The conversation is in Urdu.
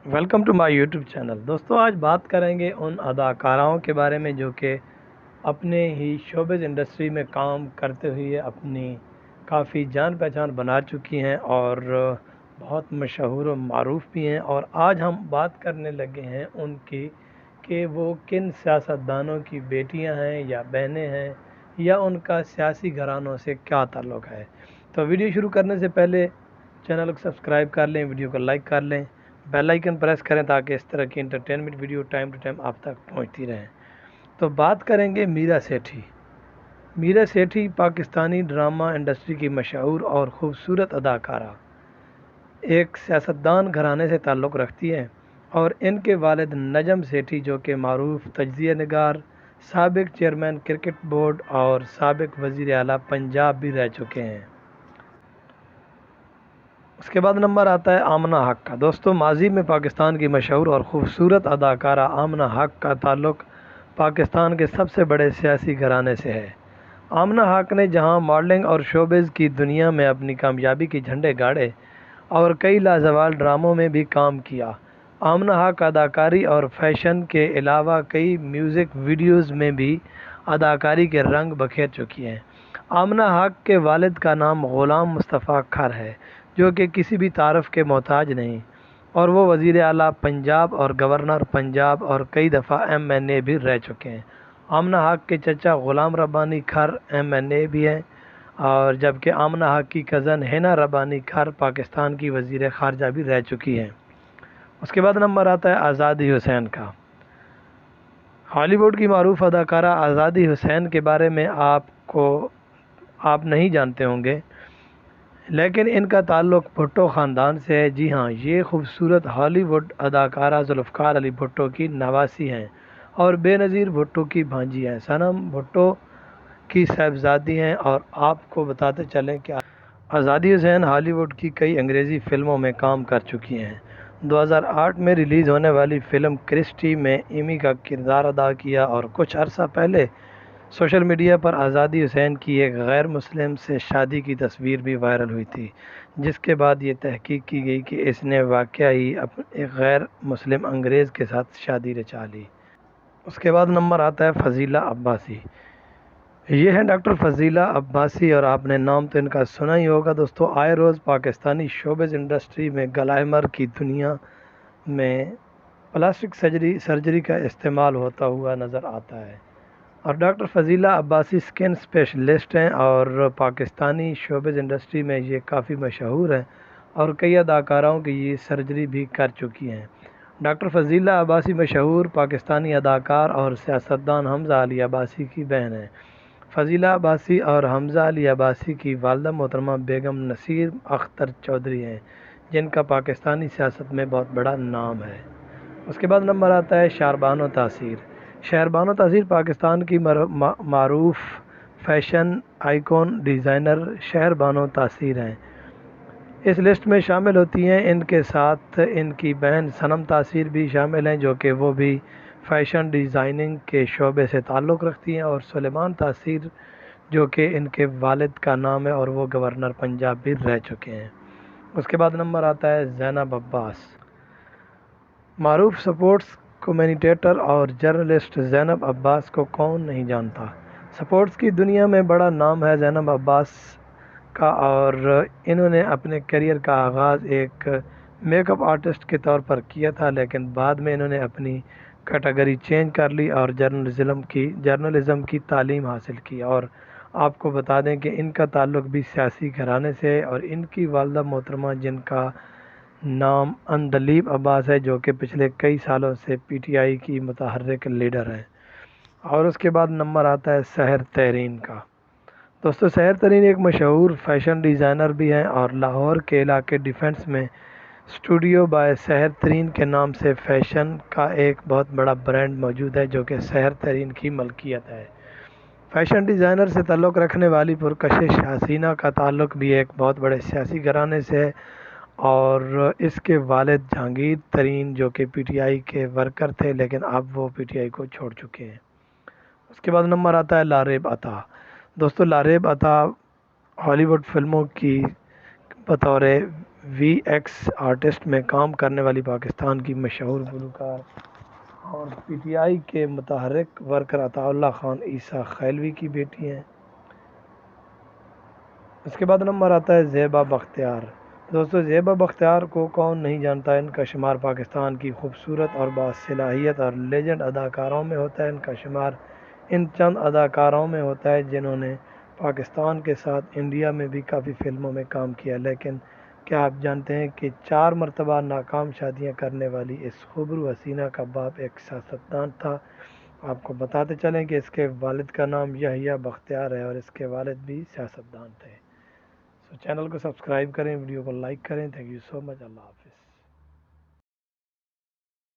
Welcome to my YouTube channel. دوستوں آج بات کریں گے ان اداکاراؤں کے بارے میں جو کہ اپنے ہی شوبز انڈسٹری میں کام کرتے ہوئے اپنی کافی جان پہچان بنا چکی ہیں اور بہت مشہور و معروف بھی ہیں، اور آج ہم بات کرنے لگے ہیں ان کی کہ وہ کن سیاستدانوں کی بیٹیاں ہیں یا بہنیں ہیں یا ان کا سیاسی گھرانوں سے کیا تعلق ہے۔ تو ویڈیو شروع کرنے سے پہلے چینل کو سبسکرائب کر لیں، ویڈیو کو لائک کر لیں، بیل آئیکن پریس کریں تاکہ اس طرح کی entertainment video time to time آپ تک پہنچتی رہیں۔ تو بات کریں گے میرا سیٹھی۔ میرا سیٹھی پاکستانی ڈرامہ انڈسٹری کی مشہور اور خوبصورت اداکارہ ایک سیاستدان گھرانے سے تعلق رکھتی ہے، اور ان کے والد نجم سیٹھی جو کہ معروف تجزیہ نگار، سابق چیئرمین کرکٹ بورڈ اور سابق وزیر اعلیٰ پنجاب بھی رہ چکے ہیں۔ اس کے بعد نمبر آتا ہے آمنہ حق کا۔ دوستو ماضی میں پاکستان کی مشہور اور خوبصورت اداکارہ آمنہ حق کا تعلق پاکستان کے سب سے بڑے سیاسی گھرانے سے ہے۔ آمنہ حق نے جہاں ماڈلنگ اور شوبز کی دنیا میں اپنی کامیابی کے جھنڈے گاڑے اور کئی لازوال ڈراموں میں بھی کام کیا۔ آمنہ حق اداکاری اور فیشن کے علاوہ کئی میوزک ویڈیوز میں بھی اداکاری کے رنگ بکھیر چکی ہیں۔ آمنہ حق کے والد کا نام غلام مصطفیٰ کھر ہے جو کہ کسی بھی تعارف کے محتاج نہیں، اور وہ وزیر اعلیٰ پنجاب اور گورنر پنجاب اور کئی دفعہ MNA بھی رہ چکے ہیں۔ آمنہ حق کے چچا غلام ربانی کھر MNA بھی ہیں، اور جبکہ آمنہ حق کی کزن حنا ربانی کھر پاکستان کی وزیر خارجہ بھی رہ چکی ہیں۔ اس کے بعد نمبر آتا ہے آزادی حسین کا۔ ہالی ووڈ کی معروف اداکارہ آزادی حسین کے بارے میں آپ نہیں جانتے ہوں گے، لیکن ان کا تعلق بھٹو خاندان سے ہے۔ جی ہاں، یہ خوبصورت ہالی ووڈ اداکارہ ذوالفقار علی بھٹو کی نواسی ہیں اور بے نظیر بھٹو کی بھانجی ہیں۔ صنم بھٹو کی صاحبزادی ہیں، اور آپ کو بتاتے چلیں کہ آزادی حسین ہالی ووڈ کی کئی انگریزی فلموں میں کام کر چکی ہیں۔ 2008 میں ریلیز ہونے والی فلم کرسٹی میں ایمی کا کردار ادا کیا، اور کچھ عرصہ پہلے سوشل میڈیا پر آزادی حسین کی ایک غیر مسلم سے شادی کی تصویر بھی وائرل ہوئی تھی، جس کے بعد یہ تحقیق کی گئی کہ اس نے واقعی ایک غیر مسلم انگریز کے ساتھ شادی رچا لی۔ اس کے بعد نمبر آتا ہے فضیلہ عباسی۔ یہ ہیں ڈاکٹر فضیلہ عباسی، اور آپ نے نام تو ان کا سنا ہی ہوگا۔ دوستو آئے روز پاکستانی شوبز انڈسٹری میں گلائمر کی دنیا میں پلاسٹک سرجری کا استعمال ہوتا ہوا نظر آتا ہے، اور ڈاکٹر فضیلہ عباسی اسکن اسپیشلسٹ ہیں، اور پاکستانی شوبز انڈسٹری میں یہ کافی مشہور ہیں اور کئی اداکاراؤں کی یہ سرجری بھی کر چکی ہیں۔ ڈاکٹر فضیلہ عباسی مشہور پاکستانی اداکار اور سیاستدان حمزہ علی عباسی کی بہن ہیں۔ فضیلہ عباسی اور حمزہ علی عباسی کی والدہ محترمہ بیگم نصیر اختر چودھری ہیں، جن کا پاکستانی سیاست میں بہت بڑا نام ہے۔ اس کے بعد نمبر آتا ہے شہربانو تاثیر۔ شہربانو تاثیر پاکستان کی معروف فیشن آئیکن ڈیزائنر شہربانو تاثیر ہیں۔ اس لسٹ میں شامل ہوتی ہیں، ان کے ساتھ ان کی بہن صنم تاثیر بھی شامل ہیں جو کہ وہ بھی فیشن ڈیزائننگ کے شعبے سے تعلق رکھتی ہیں، اور سلیمان تاثیر جو کہ ان کے والد کا نام ہے اور وہ گورنر پنجاب بھی رہ چکے ہیں۔ اس کے بعد نمبر آتا ہے زینب عباس۔ معروف سپورٹس کمیونٹیٹر اور جرنلسٹ زینب عباس کو کون نہیں جانتا۔ سپورٹس کی دنیا میں بڑا نام ہے زینب عباس کا، اور انہوں نے اپنے کیریئر کا آغاز ایک میک اپ آرٹسٹ کے طور پر کیا تھا، لیکن بعد میں انہوں نے اپنی کیٹیگری چینج کر لی اور جرنلزم کی تعلیم حاصل کی۔ اور آپ کو بتا دیں کہ ان کا تعلق بھی سیاسی گھرانے سے ہے، اور ان کی والدہ محترمہ جن کا نام اندلیب عباس ہے جو کہ پچھلے کئی سالوں سے PTI کی متحرک لیڈر ہیں۔ اور اس کے بعد نمبر آتا ہے سحر ترین کا۔ دوستو سحر ترین ایک مشہور فیشن ڈیزائنر بھی ہیں، اور لاہور کے علاقے ڈیفنس میں اسٹوڈیو بائے سحر ترین کے نام سے فیشن کا ایک بہت بڑا برانڈ موجود ہے جو کہ سحر ترین کی ملکیت ہے۔ فیشن ڈیزائنر سے تعلق رکھنے والی پرکشش حسینہ کا تعلق بھی ایک بہت بڑے سیاسی گھرانے سے ہے، اور اس کے والد جہانگیر ترین جو کہ PTI کے ورکر تھے، لیکن اب وہ PTI کو چھوڑ چکے ہیں۔ اس کے بعد نمبر آتا ہے لاریب عطا۔ دوستو لاریب عطا ہالی ووڈ فلموں کی بطور وی ایکس آرٹسٹ میں کام کرنے والی پاکستان کی مشہور گلوکار اور پی ٹی آئی کے متحرک ورکر عطا اللہ خان عیسیٰ خیلوی کی بیٹی ہیں۔ اس کے بعد نمبر آتا ہے زیبا بختیار۔ دوستو زیبا بختیار کو کون نہیں جانتا، ان کا شمار پاکستان کی خوبصورت اور باصلاحیت اور لیجنڈ اداکاروں میں ہوتا ہے۔ ان کا شمار ان چند اداکاروں میں ہوتا ہے جنہوں نے پاکستان کے ساتھ انڈیا میں بھی کافی فلموں میں کام کیا، لیکن کیا آپ جانتے ہیں کہ 4 مرتبہ ناکام شادیاں کرنے والی اس خوبرو حسینہ کا باپ ایک سیاستدان تھا؟ آپ کو بتاتے چلیں کہ اس کے والد کا نام یحییٰ بختیار ہے اور اس کے والد بھی سیاستدان تھے۔ چینل کو سبسکرائب کریں، ویڈیو کو لائک کریں۔ تھینک یو سو مچ، اللہ حافظ۔